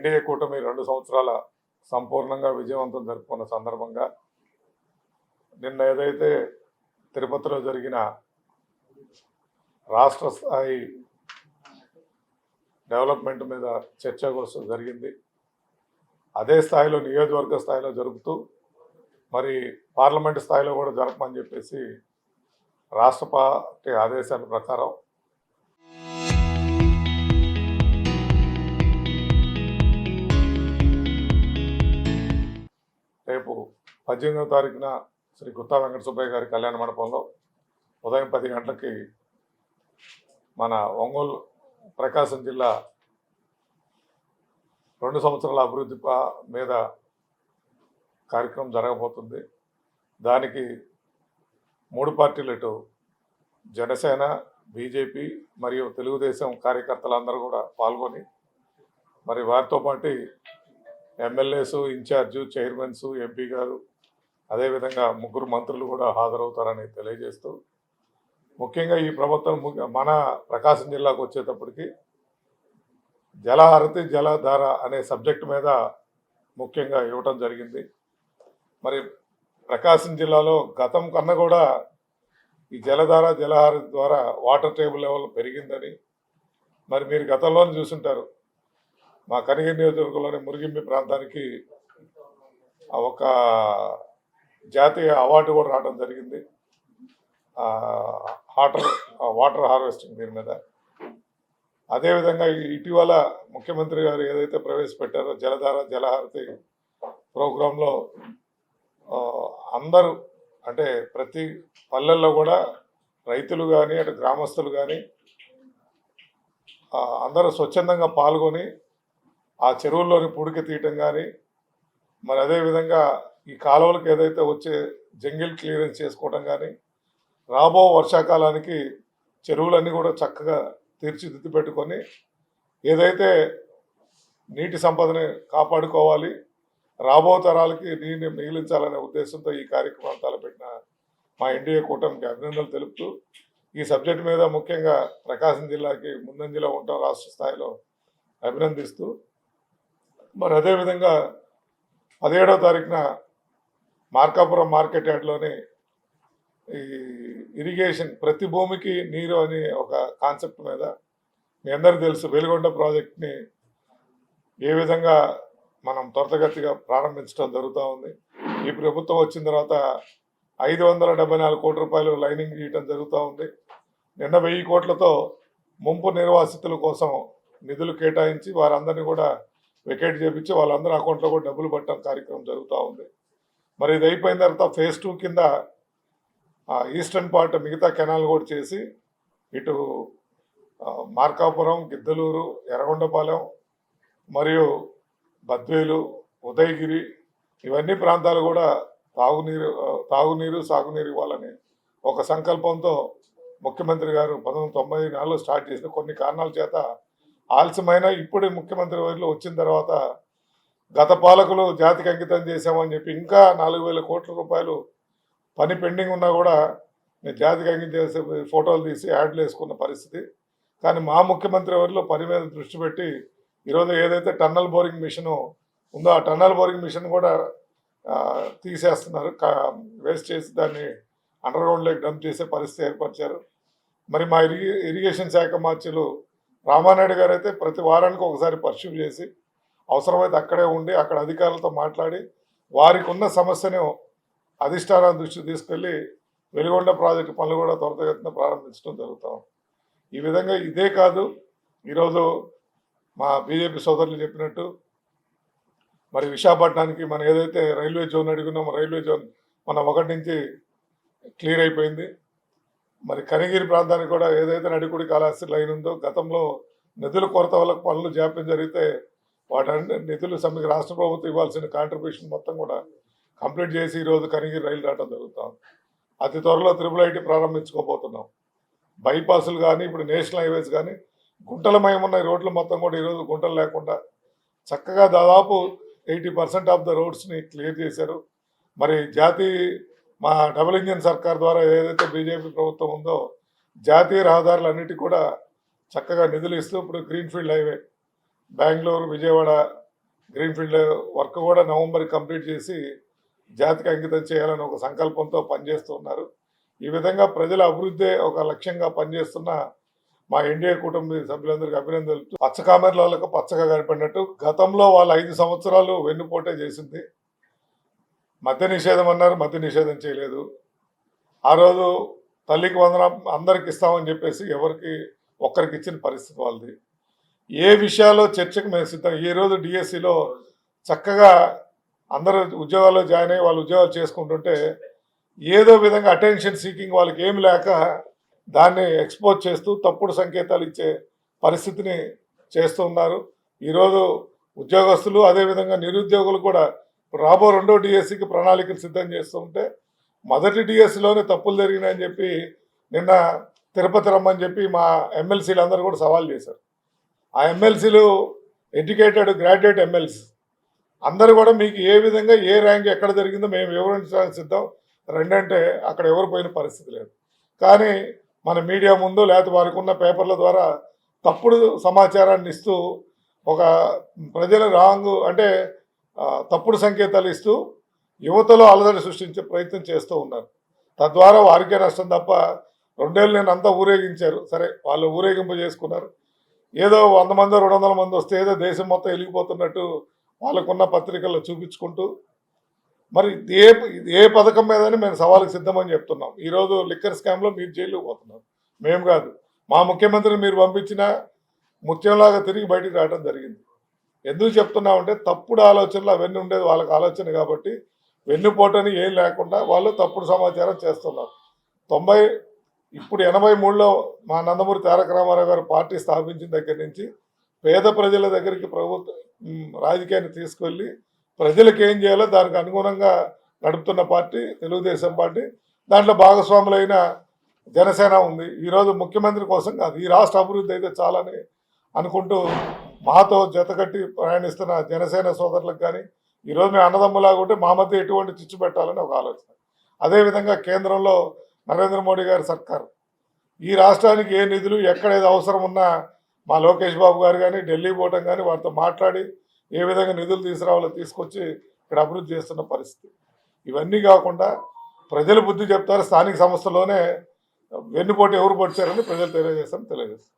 NDA కూటమి 2 సంవత్సరాల సంపూర్ణంగా విజయవంతం జరుపుకున్న సందర్భంగా నిన్న ఏదైతే తిరుపతిలో జరిగిన రాష్ట్ర స్థాయి డెవలప్మెంట్ మీద చర్చ కోసం జరిగింది. అదే స్థాయిలో నియోజకవర్గ స్థాయిలో జరుపుతూ మరి పార్లమెంటు స్థాయిలో కూడా జరపమని చెప్పేసి రాష్ట్ర పార్టీ ఆదేశాల ప్రకారం రేపు 18వ తారీఖున శ్రీ గుత్తా వెంకట సుబ్బయ్య గారి కళ్యాణ మండపంలో ఉదయం 10 గంటలకి మన ఒంగోలు ప్రకాశం జిల్లా 2 సంవత్సరాల అభివృద్ధి మీద కార్యక్రమం జరగబోతుంది. దానికి 3 పార్టీలు ఇటు జనసేన, బీజేపీ మరియు తెలుగుదేశం కార్యకర్తలందరూ కూడా పాల్గొని మరి వారితో పాటు ఎమ్మెల్యేసు, ఇన్ఛార్జు, చైర్మన్స్, ఎంపీ గారు అదేవిధంగా 3 మంత్రులు కూడా హాజరవుతారని తెలియజేస్తూ ముఖ్యంగా ఈ ప్రభుత్వం మన ప్రకాశం జిల్లాకు వచ్చేటప్పటికి జలహారతి జలధార అనే సబ్జెక్టు మీద ముఖ్యంగా ఇవ్వటం జరిగింది. మరి ప్రకాశం జిల్లాలో గతం కన్నా కూడా ఈ జలధార జలహారతి ద్వారా వాటర్ టేబుల్ లెవెల్ పెరిగిందని మరి మీరు గతంలోనే చూసుంటారు. మా కనిగిరి నియోజకవర్గంలోని మురిగింపి ప్రాంతానికి ఒక జాతీయ అవార్డు కూడా రావడం జరిగింది వాటర్ హార్వెస్టింగ్ దీని మీద. అదేవిధంగా ఇటీవల ముఖ్యమంత్రి గారు ఏదైతే ప్రవేశపెట్టారో జలధార జలహారతి ప్రోగ్రాంలో అందరూ అంటే ప్రతి పల్లెల్లో కూడా రైతులు కానీ అటు గ్రామస్తులు కానీ అందరూ స్వచ్ఛందంగా పాల్గొని ఆ చెరువుల్లోని పుడికి తీయటం కానీ మరి అదేవిధంగా ఈ కాలువలకు ఏదైతే వచ్చే జంగిల్ క్లియరెన్స్ చేసుకోవడం కానీ రాబో వర్షాకాలానికి చెరువులన్నీ కూడా చక్కగా తీర్చిదిద్దు పెట్టుకొని ఏదైతే నీటి సంపదని కాపాడుకోవాలి, రాబో తరాలకి నీటిని మిగిలించాలనే ఉద్దేశంతో ఈ కార్యక్రమం తలపెట్టిన మా ఎన్డీఏ కూటమికి అభినందనలు తెలుపుతూ ఈ సబ్జెక్ట్ మీద ముఖ్యంగా ప్రకాశం జిల్లాకి ముందంజలో ఉంటాం రాష్ట్ర స్థాయిలో అభినందిస్తూ మరి అదేవిధంగా 17వ తారీఖున మార్కాపురం మార్కెట్ యార్డ్లోని ఈ ఇరిగేషన్ ప్రతి భూమికి నీరు అనే ఒక కాన్సెప్ట్ మీద మీ అందరికీ తెలుసు వెలుగొండ ప్రాజెక్ట్ని ఏ విధంగా మనం త్వరితగతిగా ప్రారంభించడం జరుగుతూ ఉంది. ఈ ప్రభుత్వం వచ్చిన తర్వాత 574 కోట్ల రూపాయలు లైనింగ్ చేయడం జరుగుతూ ఉంది. నిన్న 1000 కోట్లతో ముంపు నిర్వాసితుల కోసం నిధులు కేటాయించి వారందరినీ కూడా వెకేట్ చేయించి వాళ్ళందరూ అకౌంట్లో కూడా డబ్బులు పట్టడం కార్యక్రమం జరుగుతూ ఉంది. మరి ఇది అయిపోయిన తర్వాత ఫేజ్ 2 కింద ఈస్టర్న్ పార్ట్ మిగతా కెనాల్ కూడా చేసి ఇటు మార్కాపురం, గిద్దలూరు, ఎర్రగొండపాలెం మరియు బద్వేలు, ఉదయగిరి ఇవన్నీ ప్రాంతాలు కూడా తాగునీరు సాగునీరు ఇవ్వాలని ఒక సంకల్పంతో ముఖ్యమంత్రి గారు 1994లో స్టార్ట్ చేసిన కొన్ని కారణాల చేత ఆలస్యమైన ఇప్పుడు ముఖ్యమంత్రి వర్యులు వచ్చిన తర్వాత గత పాలకులు జాతికి అంకితం చేశామని చెప్పి ఇంకా 4000 కోట్ల రూపాయలు పని పెండింగ్ ఉన్నా కూడా నేను జాతికి అంకితం చేసే ఫోటోలు తీసి యాడ్లు వేసుకున్న పరిస్థితి. కానీ మా ముఖ్యమంత్రి వర్యులు పని మీద దృష్టి పెట్టి ఈరోజు ఏదైతే టన్నల్ బోరింగ్ మిషన్ ఉందో ఆ టన్నల్ బోరింగ్ మిషన్ కూడా తీసేస్తున్నారు, వేస్ట్ చేసి దాన్ని అండర్గ్రౌండ్లోకి డంప్ చేసే పరిస్థితి ఏర్పరిచారు. మరి మా ఇరిగేషన్ శాఖ మార్చులు రామానాయుడు గారు అయితే ప్రతి వారానికి ఒకసారి పర్సూ చేసి అవసరమైతే అక్కడే ఉండి అక్కడ అధికారులతో మాట్లాడి వారికి ఉన్న సమస్యను అధిష్టానం దృష్టికి తీసుకెళ్ళి వెలుగొండ ప్రాజెక్టు పనులు కూడా త్వరితగతిన ప్రారంభించడం జరుగుతాం. ఈ విధంగా ఇదే కాదు, ఈరోజు మా బీజేపీ సోదరులు చెప్పినట్టు మరి విశాఖపట్నానికి మనం ఏదైతే రైల్వే జోన్ అడుగున్నామో రైల్వే జోన్ మన 1 నుంచి క్లియర్ అయిపోయింది. మరి కనిగిరి ప్రాంతానికి కూడా ఏదైతే నడికుడి కాళహస్తి లైన్ ఉందో గతంలో నిధుల కొరత వల్ల పనులు జాప్యం జరిగితే వాటి నిధులు రాష్ట్ర ప్రభుత్వం ఇవ్వాల్సిన కాంట్రిబ్యూషన్ మొత్తం కూడా కంప్లీట్ చేసి ఈరోజు కనిగిరి రైలు రావడం జరుగుతాం. అతి త్వరలో IIIT ప్రారంభించుకోబోతున్నాం. బైపాసులు కానీ ఇప్పుడు నేషనల్ హైవేస్ కానీ గుంటలమయమున్న రోడ్లు మొత్తం కూడా ఈరోజు గుంటలు లేకుండా చక్కగా దాదాపు 80% ఆఫ్ ద రోడ్స్ని క్లియర్ చేశారు. మరి మా డబుల్ ఇంజిన్ సర్కార్ ద్వారా ఏదైతే బీజేపీ ప్రభుత్వం ఉందో జాతీయ రహదారులన్నిటికీ కూడా చక్కగా నిధులు ఇస్తూ ఇప్పుడు greenfield highway Bengaluru, Vijayawada greenfield work కూడా నవంబర్ కంప్లీట్ చేసి జాతికి అంకితం చేయాలని ఒక సంకల్పంతో పనిచేస్తూ ఉన్నారు. ఈ విధంగా ప్రజల అభివృద్ధి ఒక లక్ష్యంగా పనిచేస్తున్న మా ఎన్డీఏ కుటుంబ సభ్యులందరికీ అభినందనలు. పచ్చ కామెర్లకు పచ్చగా కనపడినట్టు గతంలో వాళ్ళు 5 సంవత్సరాలు వెన్నుపోటే చేసింది. మద్య నిషేధం అన్నారు, మద్య నిషేధం చేయలేదు. ఆ రోజు తల్లికి వందనం అందరికి ఇస్తామని చెప్పేసి ఎవరికి ఒక్కరికి ఇచ్చిన పరిస్థితి వాళ్ళది. ఏ విషయాల్లో చర్చకు మేము సిద్ధం. ఈ రోజు డిఎస్సిలో చక్కగా అందరూ ఉద్యోగాల్లో జాయిన్ అయ్యి వాళ్ళు ఉద్యోగాలు చేసుకుంటుంటే ఏదో విధంగా అటెన్షన్ సీకింగ్ వాళ్ళకి ఏమి లేక దాన్ని ఎక్స్పోజ్ చేస్తూ తప్పుడు సంకేతాలు ఇచ్చే పరిస్థితిని చేస్తూ ఉన్నారు. ఈరోజు ఉద్యోగస్తులు అదేవిధంగా నిరుద్యోగులు కూడా రాబో 2వ డిఎస్సికి ప్రణాళికలు సిద్ధం చేస్తూ ఉంటే మొదటి డిఎస్సిలోనే తప్పులు జరిగినాయని చెప్పి నిన్న తిరుపతి రమ్మని చెప్పి మా ఎమ్మెల్సీలు అందరూ కూడా సవాల్ చేశారు. ఆ ఎమ్మెల్సీలు ఎడ్యుకేటెడ్ గ్రాడ్యుయేట్ ఎమ్మెల్సీ అందరూ కూడా మీకు ఏ విధంగా ఏ ర్యాంక్ ఎక్కడ జరిగిందో మేము వివరించడానికి సిద్ధం రెండంటే అక్కడ ఎవరు పోయిన పరిస్థితి లేదు. కానీ మన మీడియా ముందు లేకపోతే వారికి ఉన్న పేపర్ల ద్వారా తప్పుడు సమాచారాన్ని ఇస్తూ ఒక ప్రజల రాంగ్ అంటే తప్పుడు సంకేతాలు ఇస్తూ యువతలో అలజడి సృష్టించే ప్రయత్నం చేస్తూ ఉన్నారు. తద్వారా వారికే నష్టం తప్ప 2 ఏళ్ళు నేను అంతా ఊరేగించారు. సరే వాళ్ళు ఊరేగింపు చేసుకున్నారు. ఏదో 100 మంది 200 మంది వస్తే ఏదో దేశం మొత్తం వెలిగిపోతున్నట్టు వాళ్ళకున్న పత్రికల్లో చూపించుకుంటూ మరి ఏ పథకం మీదని మేము సవాలుకు సిద్ధమని చెప్తున్నాం. ఈరోజు లిక్కర్ స్కామ్లో మీరు జైలుకు పోతున్నారు, మేము కాదు. మా ముఖ్యమంత్రిని మీరు పంపించిన ముత్యంలాగా తిరిగి బయటికి రావడం జరిగింది. ఎందుకు చెప్తున్నామంటే తప్పుడు ఆలోచనలు అవన్నీ ఉండేది వాళ్ళకి ఆలోచన కాబట్టి వెన్నుపోటని ఏం లేకుండా వాళ్ళు తప్పుడు సమాచారం చేస్తున్నారు. ఇప్పుడు 83లో మా నందమూరి తారక రామారావు గారు పార్టీ స్థాపించిన దగ్గర నుంచి పేద ప్రజల దగ్గరికి రాజకీయాన్ని తీసుకువెళ్ళి ప్రజలకు ఏం చేయాలో దానికి అనుగుణంగా నడుపుతున్న పార్టీ తెలుగుదేశం పార్టీ. దాంట్లో భాగస్వాములైన జనసేన ఉంది. ఈరోజు ముఖ్యమంత్రి కోసం కాదు, ఈ రాష్ట్ర అభివృద్ధి అయితే చాలని అనుకుంటూ మాతో జతకట్టి ప్రయాణిస్తున్న జనసేన సోదరులకు కానీ ఈరోజు మేము అన్నదమ్ములాగా ఉంటే మా మధ్య ఎటువంటి చిచ్చు పెట్టాలని ఒక ఆలోచన. అదేవిధంగా కేంద్రంలో నరేంద్ర మోడీ గారి సర్కారు ఈ రాష్ట్రానికి ఏ నిధులు ఎక్కడ ఏది అవసరం ఉన్నా మా లోకేష్ బాబు గారు కానీ ఢిల్లీ పోవటం కానీ వారితో మాట్లాడి ఏ విధంగా నిధులు తీసుకురావాలో తీసుకొచ్చి ఇక్కడ అభివృద్ధి చేస్తున్న పరిస్థితి. ఇవన్నీ కాకుండా ప్రజలు బుద్ధి చెప్తారు. స్థానిక సంస్థలోనే వెన్నుపోటు ఎవరు పొడిచారని ప్రజలు తెలియజేస్తారని తెలియజేస్తారు.